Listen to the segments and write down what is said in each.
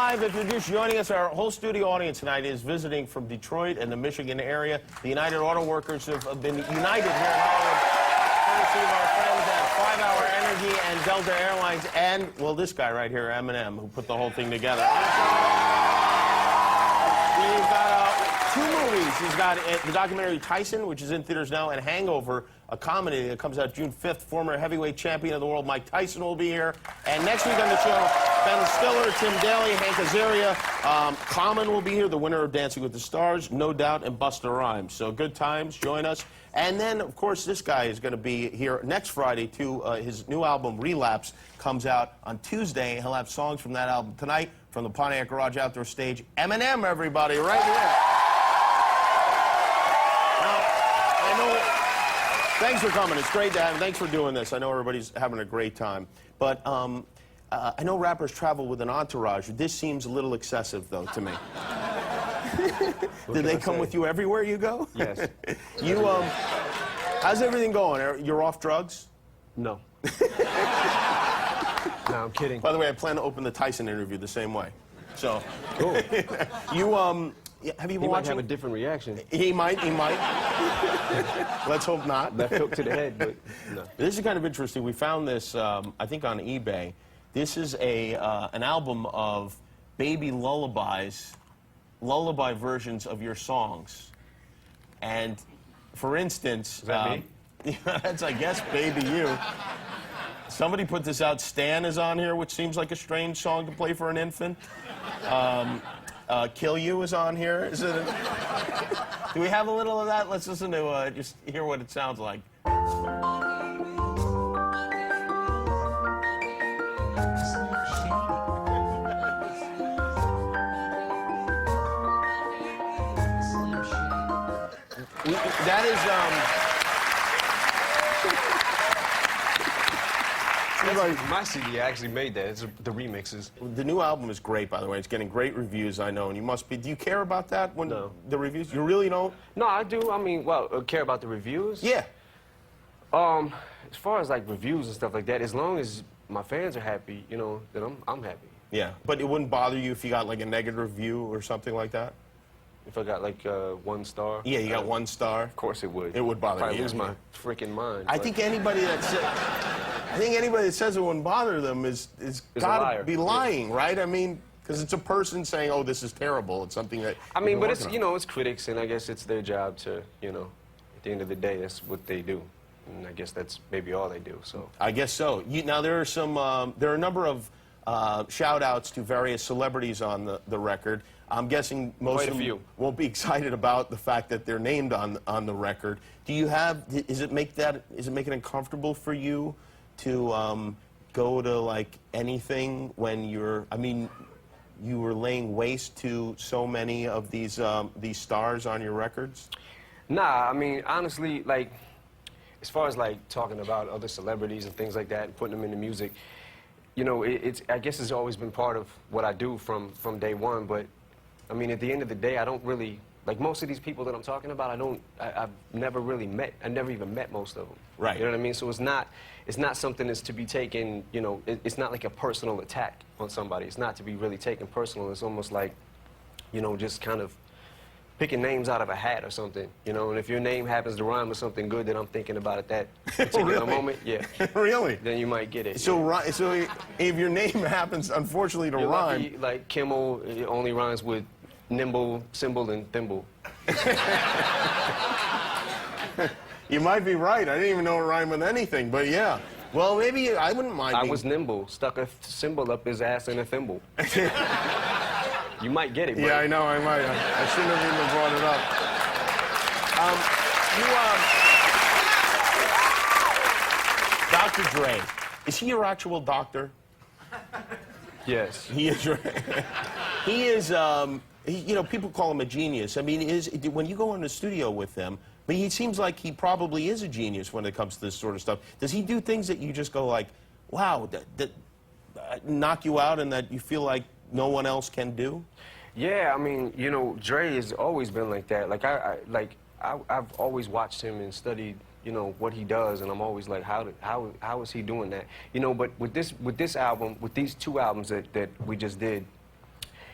live. Introduce joining us. Our whole studio audience tonight is visiting from Detroit and the Michigan area. The United Auto Workers have been united here in Hollywood, courtesy of our friends at 5 Hour Energy and Delta Airlines, and, well, this guy right here, Eminem, who put the whole thing together. He's got two movies. He's got the documentary Tyson, which is in theaters now, and Hangover, a comedy that comes out June 5th. Former heavyweight champion of the world Mike Tyson will be here. And next week on the show, Ben Stiller, Tim Daly, Hank Azaria, Common will be here, the winner of Dancing with the Stars, No Doubt, and Busta Rhymes. So good times, join us. And then, of course, this guy is going to be here next Friday, too. His new album, Relapse, comes out on Tuesday. He'll have songs from that album tonight from the Pontiac Garage Outdoor Stage. Eminem, everybody, right here. Now, I know, thanks for coming. It's great to have you. Thanks for doing this. I know everybody's having a great time. But I know rappers travel with an entourage. This seems a little excessive, though, to me. Did they come with you everywhere you go? Yes. How's everything going? You're off drugs? No. No, I'm kidding. By the way, I plan to open the Tyson interview the same way. So, cool. Have you been watching? He might have a different reaction. He might. Let's hope not. Left hook to the head, but no. This is kind of interesting. We found this, I think, on eBay. This is an album of baby lullabies, lullaby versions of your songs. And, for instance... Is that me? That's, I guess, Baby You. Somebody put this out. Stan is on here, which seems like a strange song to play for an infant. Kill You is on here. Is it Do we have a little of that? Let's listen to just hear what it sounds like. That is, my CD actually made that. It's the remixes. The new album is great, by the way. It's getting great reviews, I know, and you must be... Do you care about that when No. The reviews? You really don't? No, I do. I mean, well, care about the reviews? Yeah. As far as, like, reviews and stuff like that, as long as my fans are happy, you know, then I'm happy. Yeah, but it wouldn't bother you if you got, like, a negative review or something like that? If I got, like, 1 star? Yeah, you got 1 star. Of course it would. It would bother me. I'd lose my freaking mind. I think anybody that says it wouldn't bother them is got to be lying, right? I mean, because it's a person saying, "Oh, this is terrible." It's something that I mean, but it's it's critics, and I guess it's their job to at the end of the day, that's what they do, and I guess that's maybe all they do. So I guess so. Now there are there are a number of shout-outs to various celebrities on the record. I'm guessing most of them won't be excited about the fact that they're named on the record. Do you have? Is it make it uncomfortable for you to go to like anything when you're? I mean, you were laying waste to so many of these stars on your records. Nah, I mean honestly, like as far as like talking about other celebrities and things like that and putting them into music, I guess it's always been part of what I do from day one. But I mean, at the end of the day, I don't really, like most of these people that I'm talking about, I've never really met. I never even met most of them. Right. You know what I mean? So it's not something that's to be taken, it's not like a personal attack on somebody. It's not to be really taken personal. It's almost like, just kind of picking names out of a hat or something, and if your name happens to rhyme with something good that I'm thinking about at that particular moment, yeah. Really? Then you might get it. So, yeah. So if your name happens, unfortunately, to You're rhyme... Lucky, like Kimmel, it only rhymes with nimble, cymbal, and thimble. You might be right. I didn't even know it rhymed with anything, but yeah. Well, maybe I wouldn't mind I was nimble, stuck a cymbal up his ass in a thimble. You might get it, bro. Yeah, I know, I might. I shouldn't have even brought it up. Dr. Dre, is he your actual doctor? Yes. He is. He is. People call him a genius. I mean, when you go in the studio with him, but he seems like he probably is a genius when it comes to this sort of stuff. Does he do things that you just go like, wow, that knock you out and that you feel like no one else can do? Yeah, I mean, Dre has always been like that. Like I've always watched him and studied, what he does, and I'm always like, how is he doing that? But with this album, with these 2 albums that we just did,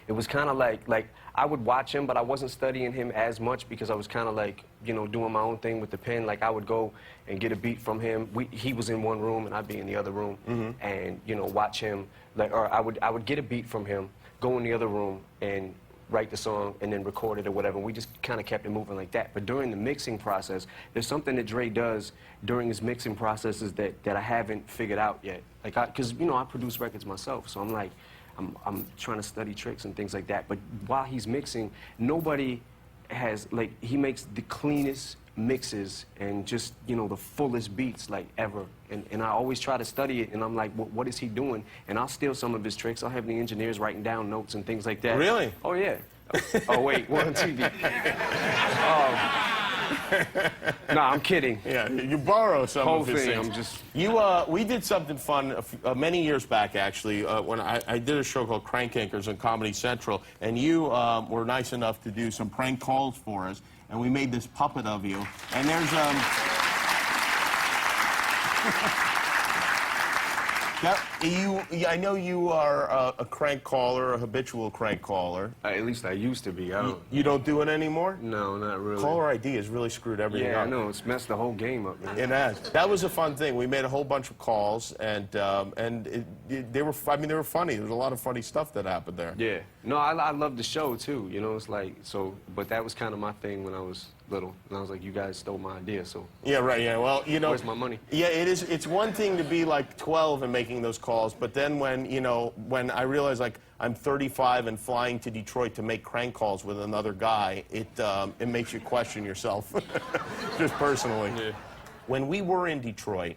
it was kind of like I would watch him, but I wasn't studying him as much because I was kind of like, you know, doing my own thing with the pen. Like I would go and get a beat from him. He was in one room and I'd be in the other room, and you know, watch him. Like, or I would get a beat from him, go in the other room and write the song and then record it or whatever. We just kind of kept it moving like that. But during the mixing process, there's something that Dre does during his mixing processes that I haven't figured out yet. Like, because you know, I produce records myself, so I'm like, I'm trying to study tricks and things like that. But while he's mixing, nobody has, like, he makes the cleanest mixes and just, you know, the fullest beats, like, ever. And I always try to study it, and I'm like, what is he doing? And I'll steal some of his tricks. I'll have the engineers writing down notes and things like that. Really? Oh, yeah. Oh, wait, we're on TV. No, I'm kidding. Yeah, you borrow some Whole of his thing, things. I'm just... We did something fun many years back, actually, when I did a show called Crank Yankers on Comedy Central, and you were nice enough to do some prank calls for us, and we made this puppet of you. And there's I know you are a crank caller, a habitual crank caller. At least I used to be. You don't do it anymore? No, not really. Caller ID has really screwed everything up. Yeah, I know. It's messed the whole game up, man. It has. That was a fun thing. We made a whole bunch of calls, and they were. I mean, they were funny. There was a lot of funny stuff that happened there. Yeah. No, I love the show too. You know, it's like so. But that was kind of my thing when I was little, and I was like, you guys stole my idea, so. Yeah, right. Yeah. Well, you know. Where's my money? Yeah, it is. It's one thing to be like 12 and making those calls, but then when I realized like I'm 35 and flying to Detroit to make crank calls with another guy, it makes you question yourself, just personally. Yeah. When we were in Detroit,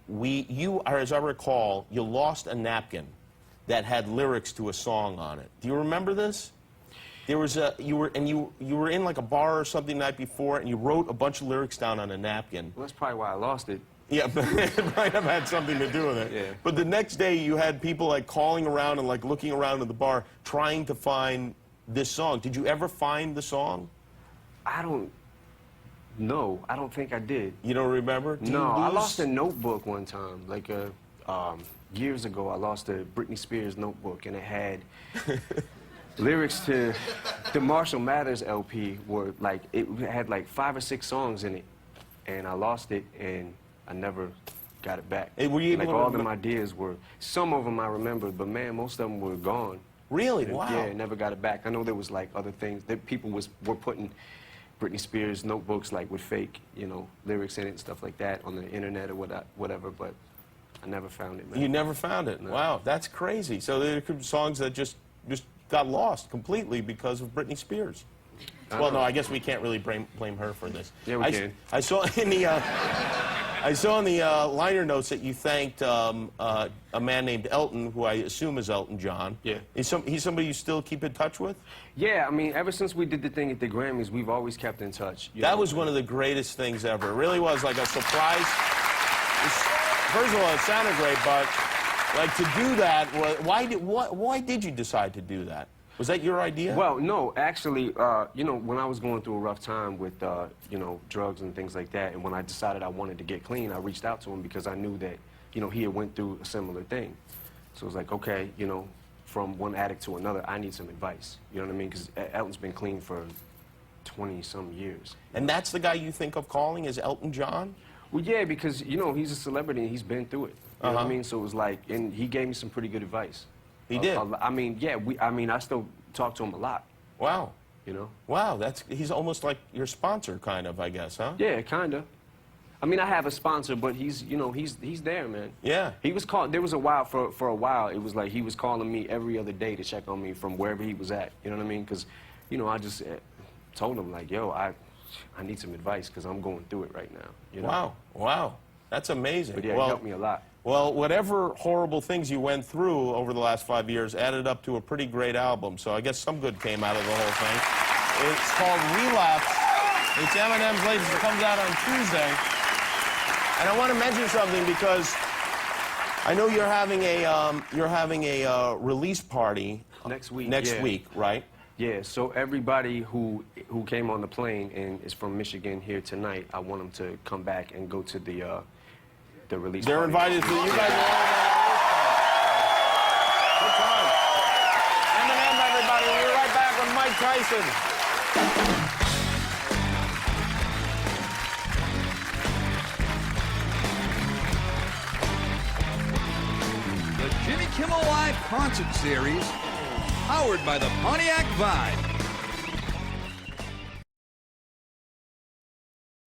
as I recall, you lost a napkin that had lyrics to a song on it. Do you remember this? There was you were in like a bar or something the night before, and you wrote a bunch of lyrics down on a napkin. Well, that's probably why I lost it. Yeah, but it might have had something to do with it. Yeah. But the next day, you had people like calling around and like looking around in the bar, trying to find this song. Did you ever find the song? I don't know. I don't think I did. You don't remember? No, I lost a notebook one time. Like years ago, I lost a Britney Spears notebook, and it had lyrics to the Marshall Mathers LP. Were like it had like 5 or 6 songs in it, and I lost it, and I never got it back. Hey, were you able like to all them ideas were, some of them I remembered, but man, most of them were gone. Really? Wow. Yeah, never got it back. I know there was like other things that people were putting Britney Spears notebooks like with fake, you know, lyrics in it and stuff like that on the internet or whatever, but I never found it, man. You never found it? No. Wow, that's crazy. So there could be songs that just got lost completely because of Britney Spears. Well, no, I guess we can't really blame her for this. Yeah, we can. I saw in the liner notes that you thanked a man named Elton, who I assume is Elton John. Yeah. He's somebody you still keep in touch with? Yeah, I mean, ever since we did the thing at the Grammys, we've always kept in touch. That was one of the greatest things ever. It really was like a surprise. First of all, it sounded great, but like to do that, why did you decide to do that? Was that your idea? Well, no, actually, you know, when I was going through a rough time with, you know, drugs and things like that, and when I decided I wanted to get clean, I reached out to him because I knew that, you know, he had went through a similar thing. So it was like, okay, you know, from one addict to another, I need some advice. You know what I mean? Because Elton's been clean for 20-some years. And that's the guy you think of calling is Elton John? Well, yeah, because, you know, he's a celebrity and he's been through it. You know what I mean? So it was like, and he gave me some pretty good advice. He did? I mean, yeah, I still talk to him a lot. Wow. You know? Wow, he's almost like your sponsor, kind of, I guess, huh? Yeah, kind of. I mean, I have a sponsor, but he's, you know, he's there, man. Yeah. He was called, there was a while, for a while, it was like he was calling me every other day to check on me from wherever he was at. You know what I mean? Because, you know, I just told him, like, yo, I need some advice because I'm going through it right now. You know? Wow, wow. That's amazing. But yeah, it helped me a lot. Well, whatever horrible things you went through over the last 5 years added up to a pretty great album. So I guess some good came out of the whole thing. It's called Relapse. It's Eminem's latest. It comes out on Tuesday. And I want to mention something because I know you're having a release party Next week. Next week, right? Yeah. So everybody who came on the plane and is from Michigan here tonight, I want them to come back and go to the release. They're party. invited to. You guys are all invited. Good time. Eminem Mike Tyson. The Jimmy Kimmel Live Concert Series, powered by the Pontiac Vibe.